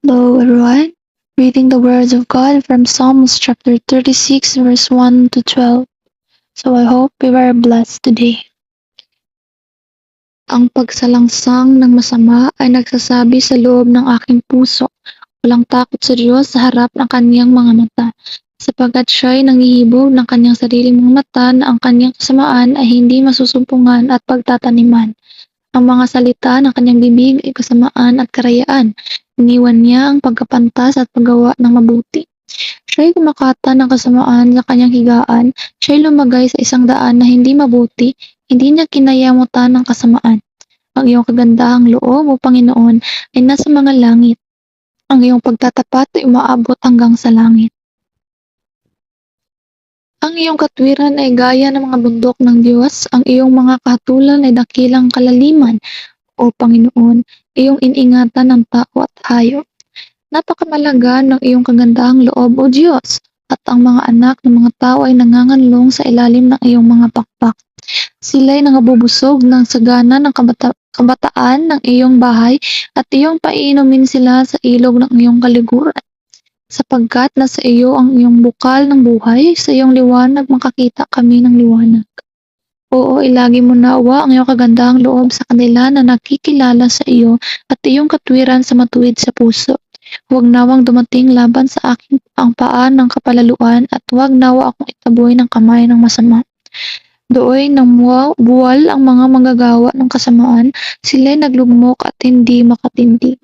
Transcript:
Hello, everyone. Reading the words of God from Psalms chapter 36, verse 1 to 12. So I hope we were blessed today. Ang pagsalangsang ng masama ay nagsasabi sa loob ng aking puso, walang takot sa Diyos sa harap ng kaniyang mga mata, sapagkat siya ay nangihibog ng kaniyang sariling mga mata na ang kaniyang kasamaan ay hindi masusumpungan at pagtataniman. Ang mga salita ng kaniyang bibig ay kasamaan at karayaan. Iniwan niya ang pagkapantas at paggawa ng mabuti. Siya'y kumakata ng kasamaan sa kanyang higaan. Siya'y lumagay sa isang daan na hindi mabuti. Hindi niya kinayamutan ng kasamaan. Ang iyong kagandahang loob, O Panginoon, ay nasa mga langit. Ang iyong pagtatapat ay umaabot hanggang sa langit. Ang iyong katwiran ay gaya ng mga bundok ng Diyos. Ang iyong mga kahatulan ay dakilang kalaliman, O Panginoon, iyong iningatan ng tao at hayop. Napakamalaga ng iyong kagandahang loob, O Diyos, at ang mga anak ng mga tao ay nanganganlong sa ilalim ng iyong mga pakpak. Sila'y nangabubusog ng sagana ng kabataan ng iyong bahay at iyong paiinumin sila sa ilog ng iyong kaliguran. Sapagkat nasa iyo ang iyong bukal ng buhay, sa iyong liwanag makakita kami ng liwanag. Oo, ilagi mo nawa ang iyong kagandahang loob sa kanila na nakikilala sa iyo at iyong katwiran sa matuwid sa puso. Huwag nawang dumating laban sa akin ang paa ng kapalaluan at huwag nawa akong itaboy ng kamay ng masama. Dooy nang buwal ang mga manggagawa ng kasamaan, sila'y naglugmok at hindi makatindig.